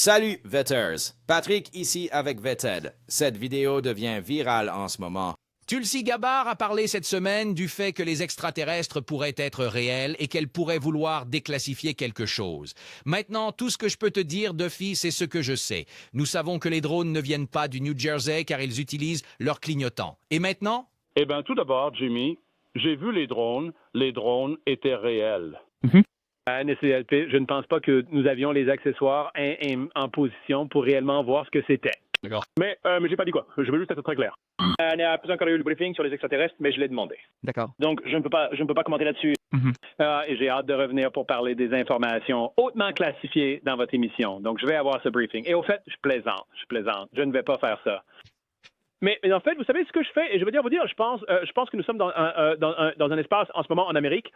Salut Vetters, Patrick ici avec Vetted. Cette vidéo devient virale en ce moment. Tulsi Gabbard a parlé cette semaine du fait que les extraterrestres pourraient être réels et qu'elle pourrait vouloir déclassifier quelque chose. Maintenant, tout ce que je peux te dire, Duffy, c'est ce que je sais. Nous savons que les drones ne viennent pas du New Jersey car ils utilisent leurs clignotants. Et maintenant? Eh bien, tout d'abord, Jimmy, j'ai vu les drones étaient réels. À NSCLP, je ne pense pas que nous avions les accessoires en position pour réellement voir ce que c'était. D'accord. Mais j'ai pas dit quoi. Je veux juste être très clair. On n'a pas encore eu le briefing sur les extraterrestres, mais je l'ai demandé. D'accord. Donc, je ne peux pas commenter là-dessus. Et j'ai hâte de revenir pour parler des informations hautement classifiées dans votre émission. Donc, je vais avoir ce briefing. Et au fait, je plaisante. Je ne vais pas faire ça. Mais en fait, vous savez ce que je fais? Et je veux dire, je pense que nous sommes dans un espace en ce moment en Amérique,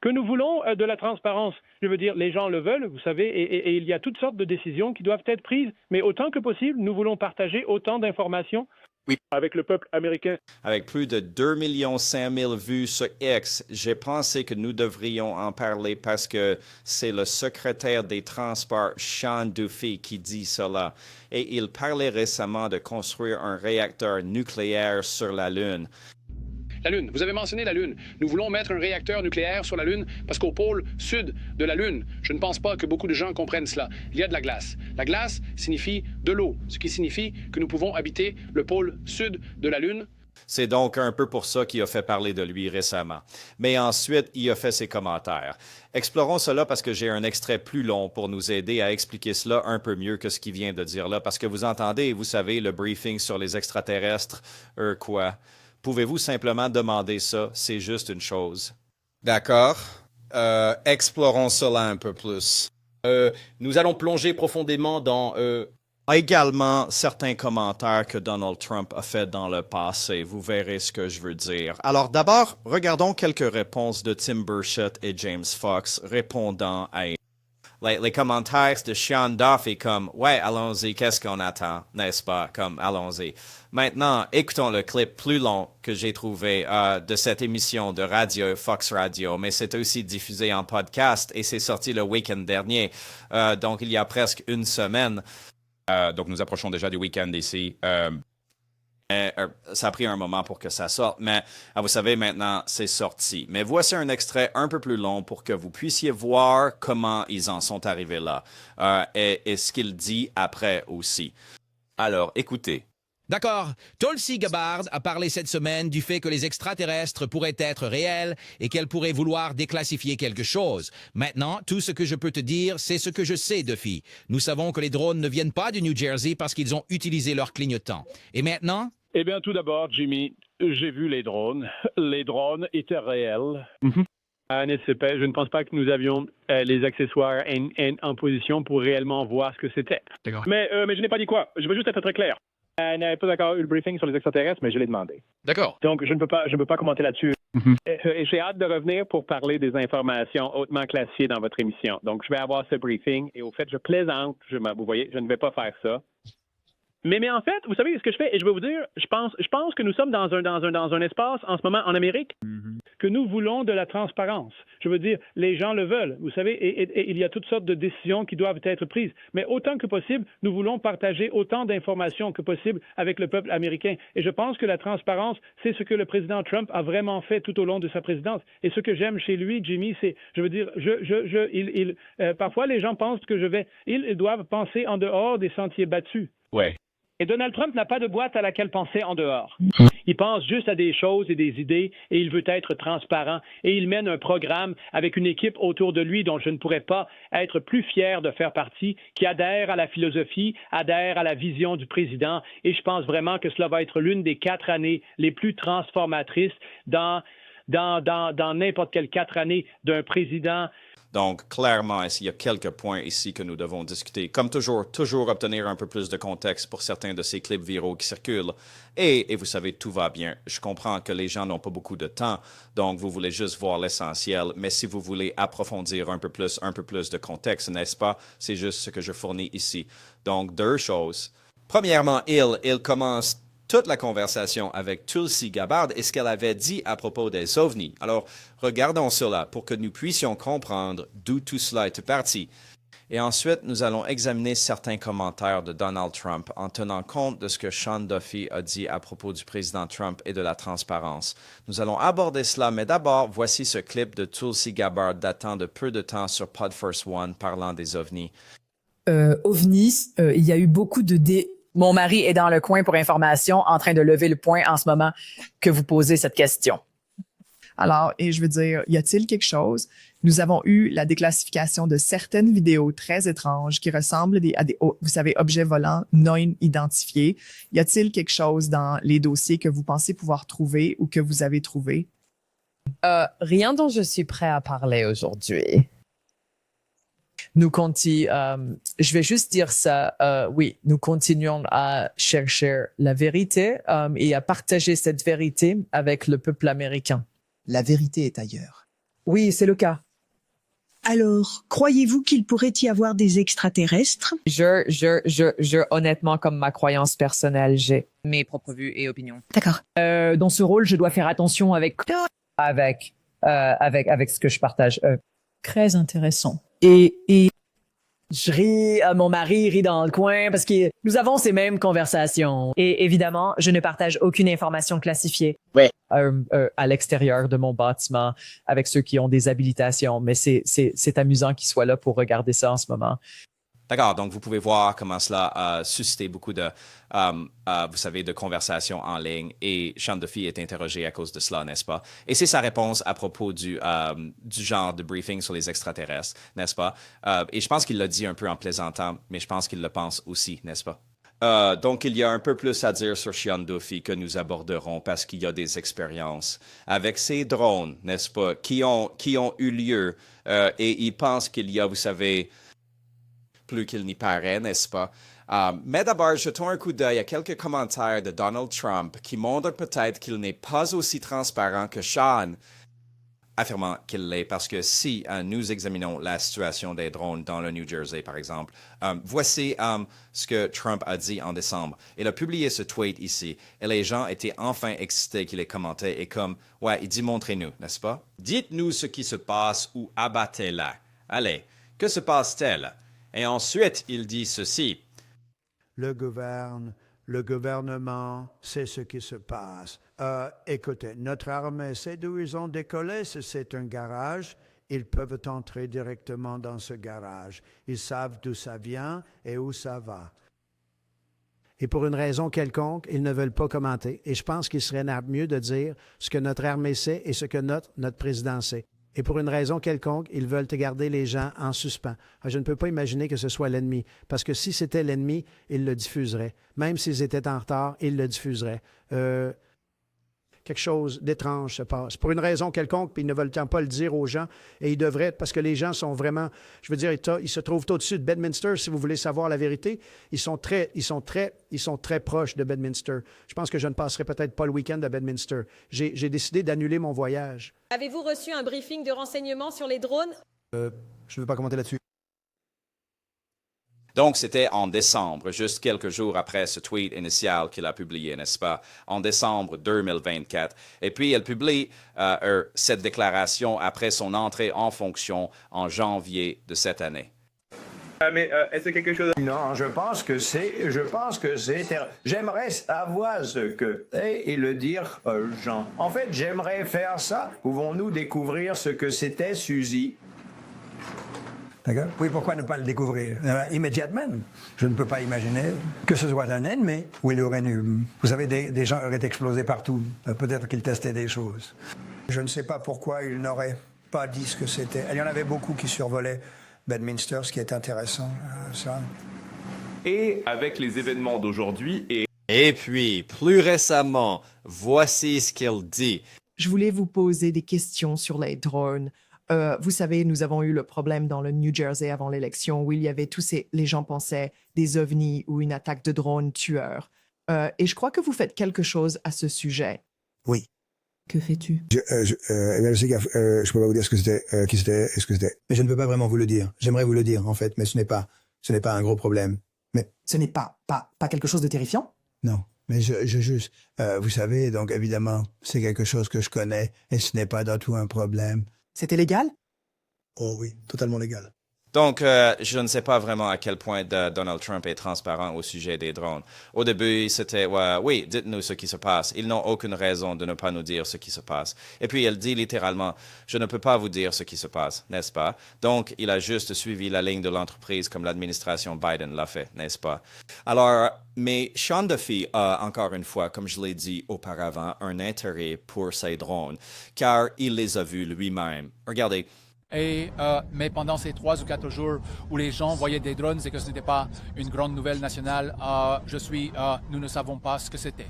que nous voulons de la transparence. Je veux dire, les gens le veulent, vous savez, et il y a toutes sortes de décisions qui doivent être prises. Mais autant que possible, nous voulons partager autant d'informations. Oui, avec le peuple américain. Avec plus de 2,5 millions vues sur X, j'ai pensé que nous devrions en parler parce que c'est le secrétaire des Transports, Sean Duffy, qui dit cela. Et il parlait récemment de construire un réacteur nucléaire sur la Lune. La Lune. Vous avez mentionné la Lune. Nous voulons mettre un réacteur nucléaire sur la Lune parce qu'au pôle sud de la Lune, je ne pense pas que beaucoup de gens comprennent cela. Il y a de la glace. La glace signifie de l'eau, ce qui signifie que nous pouvons habiter le pôle sud de la Lune. C'est donc un peu pour ça qu'il a fait parler de lui récemment. Mais ensuite, il a fait ses commentaires. Explorons cela parce que j'ai un extrait plus long pour nous aider à expliquer cela un peu mieux que ce qu'il vient de dire là. Parce que vous entendez, vous savez, le briefing sur les extraterrestres, quoi. Pouvez-vous simplement demander ça? C'est juste une chose. D'accord. Explorons cela un peu plus. Nous allons plonger profondément dans... Également, certains commentaires que Donald Trump a fait dans le passé. Vous verrez ce que je veux dire. Alors d'abord, regardons quelques réponses de Tim Burchett et James Fox répondant à... Les commentaires de Sean Duffy comme « Ouais, allons-y, qu'est-ce qu'on attend? N'est-ce pas? Comme allons-y. » Maintenant, écoutons le clip plus long que j'ai trouvé de cette émission de radio, Fox Radio, mais c'est aussi diffusé en podcast et c'est sorti le week-end dernier, donc il y a presque une semaine. Donc nous approchons déjà du week-end ici. Ça a pris un moment pour que ça sorte, mais vous savez, maintenant, c'est sorti. Mais voici un extrait un peu plus long pour que vous puissiez voir comment ils en sont arrivés là et ce qu'il dit après aussi. Alors, écoutez. D'accord. Tulsi Gabbard a parlé cette semaine du fait que les extraterrestres pourraient être réels et qu'elle pourrait vouloir déclassifier quelque chose. Maintenant, tout ce que je peux te dire, c'est ce que je sais, Duffy. Nous savons que les drones ne viennent pas du New Jersey parce qu'ils ont utilisé leurs clignotants. Et maintenant? Eh bien, tout d'abord, Jimmy, j'ai vu les drones. Les drones étaient réels. À NSCP, je ne pense pas que nous avions les accessoires en position pour réellement voir ce que c'était. D'accord. Mais je n'ai pas dit quoi. Je veux juste être très clair. On n'avait pas encore eu le briefing sur les extraterrestres, mais je l'ai demandé. D'accord. Donc, je ne peux pas commenter là-dessus. Et j'ai hâte de revenir pour parler des informations hautement classifiées dans votre émission. Donc, je vais avoir ce briefing. Et au fait, je plaisante. Vous voyez, je ne vais pas faire ça. Mais en fait, vous savez ce que je fais? Et je vais vous dire, je pense que nous sommes dans un espace en ce moment en Amérique que nous voulons de la transparence. Je veux dire, les gens le veulent, vous savez, et il y a toutes sortes de décisions qui doivent être prises. Mais autant que possible, nous voulons partager autant d'informations que possible avec le peuple américain. Et je pense que la transparence, c'est ce que le président Trump a vraiment fait tout au long de sa présidence. Et ce que j'aime chez lui, Jimmy, c'est, je veux dire, parfois les gens pensent que ils doivent penser en dehors des sentiers battus. Ouais. Et Donald Trump n'a pas de boîte à laquelle penser en dehors. Il pense juste à des choses et des idées et il veut être transparent. Et il mène un programme avec une équipe autour de lui dont je ne pourrais pas être plus fier de faire partie, qui adhère à la philosophie, adhère à la vision du président. Et je pense vraiment que cela va être l'une des 4 années les plus transformatrices dans n'importe quelle 4 années d'un président. Donc, clairement, il y a quelques points ici que nous devons discuter. Comme toujours obtenir un peu plus de contexte pour certains de ces clips viraux qui circulent. Et vous savez, tout va bien. Je comprends que les gens n'ont pas beaucoup de temps, donc vous voulez juste voir l'essentiel. Mais si vous voulez approfondir un peu plus de contexte, n'est-ce pas? C'est juste ce que je fournis ici. Donc, 2 choses. Premièrement, il commence toute la conversation avec Tulsi Gabbard et ce qu'elle avait dit à propos des ovnis. Alors, regardons cela pour que nous puissions comprendre d'où tout cela est parti. Et ensuite, nous allons examiner certains commentaires de Donald Trump en tenant compte de ce que Sean Duffy a dit à propos du président Trump et de la transparence. Nous allons aborder cela, mais d'abord, voici ce clip de Tulsi Gabbard datant de peu de temps sur Pod First One parlant des ovnis. OVNIs, il y a eu beaucoup de Mon mari est dans le coin pour information en train de lever le poing en ce moment que vous posez cette question. Alors, et je veux dire, y a-t-il quelque chose? Nous avons eu la déclassification de certaines vidéos très étranges qui ressemblent à des, vous savez, objets volants non identifiés. Y a-t-il quelque chose dans les dossiers que vous pensez pouvoir trouver ou que vous avez trouvé? Rien dont je suis prêt à parler aujourd'hui. Je vais juste dire ça, oui, nous continuons à chercher la vérité et à partager cette vérité avec le peuple américain. La vérité est ailleurs. Oui, c'est le cas. Alors, croyez-vous qu'il pourrait y avoir des extraterrestres? Honnêtement, comme ma croyance personnelle, j'ai mes propres vues et opinions. D'accord. Dans ce rôle, je dois faire attention avec ce que je partage. Très intéressant. Et je ris, mon mari rit dans le coin parce que nous avons ces mêmes conversations. Et évidemment, je ne partage aucune information classifiée à l'extérieur de mon bâtiment avec ceux qui ont des habilitations. Mais c'est amusant qu'ils soient là pour regarder ça en ce moment. D'accord, donc vous pouvez voir comment cela a suscité beaucoup de, vous savez, de conversations en ligne et Sean Duffy est interrogé à cause de cela, n'est-ce pas? Et c'est sa réponse à propos du genre de briefing sur les extraterrestres, n'est-ce pas? Et je pense qu'il l'a dit un peu en plaisantant, mais je pense qu'il le pense aussi, n'est-ce pas? Donc, il y a un peu plus à dire sur Sean Duffy que nous aborderons parce qu'il y a des expériences avec ces drones, n'est-ce pas, qui ont eu lieu et il pense qu'il y a, vous savez, plus qu'il n'y paraît, n'est-ce pas? Mais d'abord, jetons un coup d'œil à quelques commentaires de Donald Trump qui montrent peut-être qu'il n'est pas aussi transparent que Sean, affirmant qu'il l'est, parce que si nous examinons la situation des drones dans le New Jersey, par exemple, voici ce que Trump a dit en décembre. Il a publié ce tweet ici, et les gens étaient enfin excités qu'il ait commenté, et comme, ouais, il dit « montrez-nous », n'est-ce pas? Dites-nous ce qui se passe ou abattez-la. Allez, que se passe-t-il? Et ensuite, il dit ceci. Le gouvernement sait ce qui se passe. Écoutez, notre armée sait d'où ils ont décollé. C'est un garage. Ils peuvent entrer directement dans ce garage. Ils savent d'où ça vient et où ça va. Et pour une raison quelconque, ils ne veulent pas commenter. Et je pense qu'il serait mieux de dire ce que notre armée sait et ce que notre président sait. Et pour une raison quelconque, ils veulent garder les gens en suspens. Je ne peux pas imaginer que ce soit l'ennemi, parce que si c'était l'ennemi, ils le diffuseraient. Même s'ils étaient en retard, ils le diffuseraient. Quelque chose d'étrange se passe. Pour une raison quelconque, puis ils ne veulent pas le dire aux gens, et ils devraient, parce que les gens sont vraiment, je veux dire, ils se trouvent au-dessus de Bedminster, si vous voulez savoir la vérité. Ils sont très proches de Bedminster. Je pense que je ne passerai peut-être pas le week-end à Bedminster. J'ai décidé d'annuler mon voyage. Avez-vous reçu un briefing de renseignement sur les drones? Je ne veux pas commenter là-dessus. Donc, c'était en décembre, juste quelques jours après ce tweet initial qu'il a publié, n'est-ce pas, en décembre 2024. Et puis, elle publie cette déclaration après son entrée en fonction en janvier de cette année. Mais est-ce quelque chose... Non, je pense que c'est... J'aimerais savoir ce que c'est et le dire aux gens. En fait, j'aimerais faire ça. Pouvons-nous découvrir ce que c'était, Suzy? D'accord? Oui, pourquoi ne pas le découvrir immédiatement? Je ne peux pas imaginer que ce soit un ennemi où il aurait eu... Vous savez, des gens auraient explosé partout. Peut-être qu'ils testaient des choses. Je ne sais pas pourquoi ils n'auraient pas dit ce que c'était. Il y en avait beaucoup qui survolaient Bedminster, ce qui est intéressant. Ça. Et avec les événements d'aujourd'hui Et puis, plus récemment, voici ce qu'il dit. Je voulais vous poser des questions sur les drones. Vous savez, nous avons eu le problème dans le New Jersey avant l'élection où il y avait les gens pensaient des ovnis ou une attaque de drone tueur. Et je crois que vous faites quelque chose à ce sujet. Oui. Que fais-tu? Je peux pas vous dire ce que c'était, qui c'était, ce que c'était. Mais je ne peux pas vraiment vous le dire. J'aimerais vous le dire, en fait, mais ce n'est pas un gros problème. Mais ce n'est pas quelque chose de terrifiant? Non. Mais juste, vous savez, donc évidemment, c'est quelque chose que je connais et ce n'est pas du tout un problème. C'était légal? Oh oui, totalement légal. Donc, je ne sais pas vraiment à quel point Donald Trump est transparent au sujet des drones. Au début, c'était, oui, dites-nous ce qui se passe. Ils n'ont aucune raison de ne pas nous dire ce qui se passe. Et puis, il dit littéralement, je ne peux pas vous dire ce qui se passe, n'est-ce pas? Donc, il a juste suivi la ligne de l'entreprise comme l'administration Biden l'a fait, n'est-ce pas? Alors, mais Sean Duffy a, encore une fois, comme je l'ai dit auparavant, un intérêt pour ces drones, car il les a vus lui-même. Regardez. Mais pendant ces 3 ou 4 jours où les gens voyaient des drones et que ce n'était pas une grande nouvelle nationale, nous ne savons pas ce que c'était.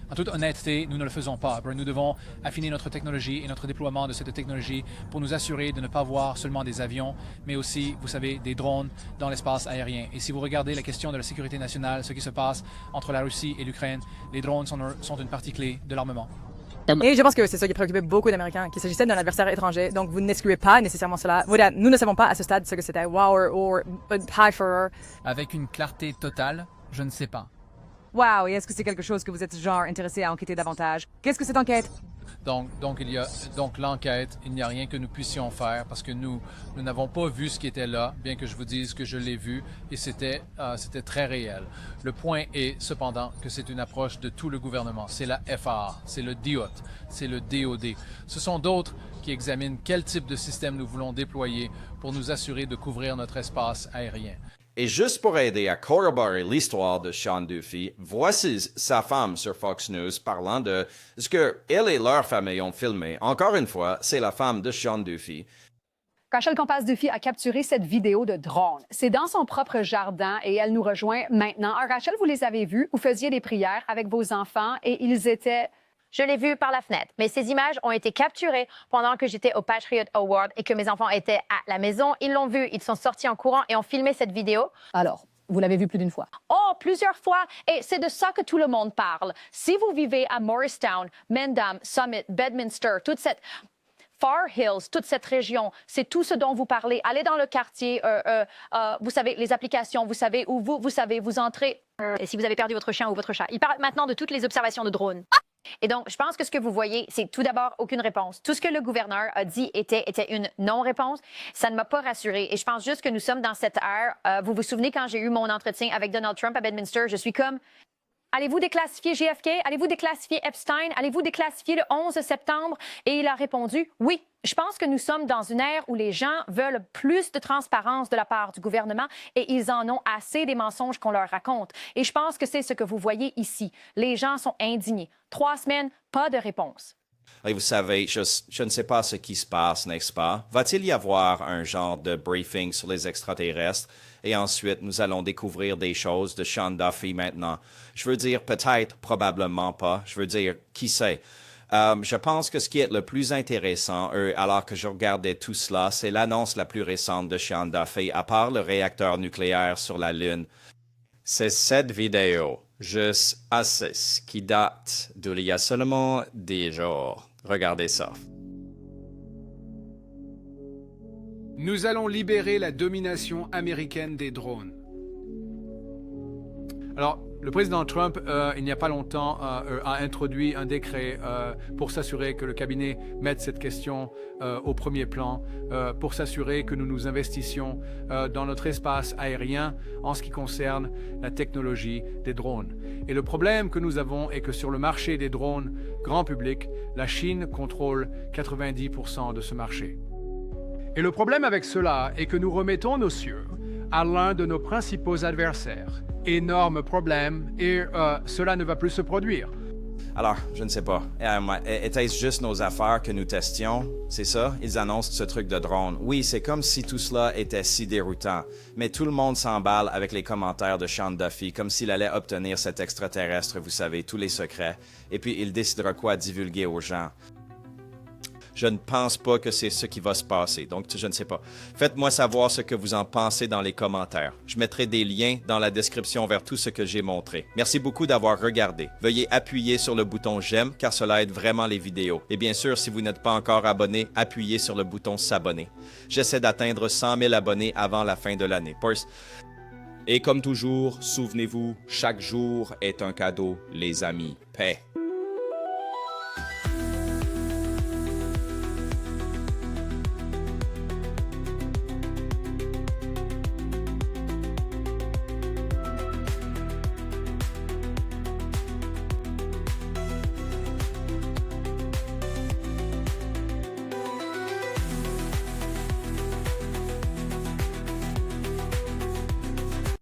En toute honnêteté, nous ne le faisons pas. Nous devons affiner notre technologie et notre déploiement de cette technologie pour nous assurer de ne pas voir seulement des avions, mais aussi, vous savez, des drones dans l'espace aérien. Et si vous regardez la question de la sécurité nationale, ce qui se passe entre la Russie et l'Ukraine, les drones sont une partie clé de l'armement. Et je pense que c'est ça qui préoccupait beaucoup d'Américains, qu'il s'agissait d'un adversaire étranger. Donc, vous n'excluez pas nécessairement cela. Voilà, nous ne savons pas à ce stade ce que c'était. Wow or high for. Avec une clarté totale, je ne sais pas. Wow, et est-ce que c'est quelque chose que vous êtes genre intéressé à enquêter davantage? Qu'est-ce que cette enquête? Donc l'enquête, il n'y a rien que nous puissions faire parce que nous n'avons pas vu ce qui était là, bien que je vous dise que je l'ai vu et c'était très réel. Le point est cependant que c'est une approche de tout le gouvernement. C'est la FAA, c'est le DOT, c'est le DOD. Ce sont d'autres qui examinent quel type de système nous voulons déployer pour nous assurer de couvrir notre espace aérien. Et juste pour aider à corroborer l'histoire de Sean Duffy, voici sa femme sur Fox News parlant de ce que elle et leur famille ont filmé. Encore une fois, c'est la femme de Sean Duffy. Rachel Campaz-Duffy a capturé cette vidéo de drone. C'est dans son propre jardin et elle nous rejoint maintenant. Rachel, vous les avez vus, vous faisiez des prières avec vos enfants et ils étaient... Je l'ai vu par la fenêtre, mais ces images ont été capturées pendant que j'étais au Patriot Award et que mes enfants étaient à la maison. Ils l'ont vu, ils sont sortis en courant et ont filmé cette vidéo. Alors, vous l'avez vu plus d'une fois? Oh, plusieurs fois. Et c'est de ça que tout le monde parle. Si vous vivez à Morristown, Mendham, Summit, Bedminster, toute cette... Far Hills, toute cette région, c'est tout ce dont vous parlez. Allez dans le quartier, vous savez, les applications, vous savez où vous savez, vous entrez. Et si vous avez perdu votre chien ou votre chat. Il parle maintenant de toutes les observations de drones. Et donc, je pense que ce que vous voyez, c'est tout d'abord aucune réponse. Tout ce que le gouverneur a dit était une non-réponse. Ça ne m'a pas rassurée. Et je pense juste que nous sommes dans cette ère. Vous vous souvenez quand j'ai eu mon entretien avec Donald Trump à Bedminster, je suis comme... Allez-vous déclassifier JFK? Allez-vous déclassifier Epstein? Allez-vous déclassifier le 11 septembre? Et il a répondu oui. Je pense que nous sommes dans une ère où les gens veulent plus de transparence de la part du gouvernement et ils en ont assez des mensonges qu'on leur raconte. Et je pense que c'est ce que vous voyez ici. Les gens sont indignés. 3 semaines, pas de réponse. Et vous savez, je ne sais pas ce qui se passe, n'est-ce pas? Va-t-il y avoir un genre de briefing sur les extraterrestres? Et ensuite, nous allons découvrir des choses de Sean Duffy maintenant. Je veux dire, peut-être, probablement pas. Je veux dire, qui sait? Je pense que ce qui est le plus intéressant, alors que je regardais tout cela, c'est l'annonce la plus récente de Sean Duffy, à part le réacteur nucléaire sur la Lune. C'est cette vidéo, juste assez, qui date d'il y a seulement 10 jours. Regardez ça. Nous allons libérer la domination américaine des drones. Alors, le président Trump, il n'y a pas longtemps, a introduit un décret pour s'assurer que le cabinet mette cette question au premier plan, pour s'assurer que nous nous investissions dans notre espace aérien en ce qui concerne la technologie des drones. Et le problème que nous avons est que sur le marché des drones grand public, la Chine contrôle 90% de ce marché. Et le problème avec cela est que nous remettons nos cieux à l'un de nos principaux adversaires. Énorme problème, et cela ne va plus se produire. Alors, je ne sais pas. Était-ce juste nos affaires que nous testions? C'est ça? Ils annoncent ce truc de drone. Oui, c'est comme si tout cela était si déroutant. Mais tout le monde s'emballe avec les commentaires de Sean Duffy, comme s'il allait obtenir cet extraterrestre, vous savez, tous les secrets. Et puis, il décidera quoi divulguer aux gens. Je ne pense pas que c'est ce qui va se passer, donc je ne sais pas. Faites-moi savoir ce que vous en pensez dans les commentaires. Je mettrai des liens dans la description vers tout ce que j'ai montré. Merci beaucoup d'avoir regardé. Veuillez appuyer sur le bouton j'aime car cela aide vraiment les vidéos. Et bien sûr, si vous n'êtes pas encore abonné, appuyez sur le bouton s'abonner. J'essaie d'atteindre 100 000 abonnés avant la fin de l'année. Et comme toujours, souvenez-vous, chaque jour est un cadeau, les amis. Paix.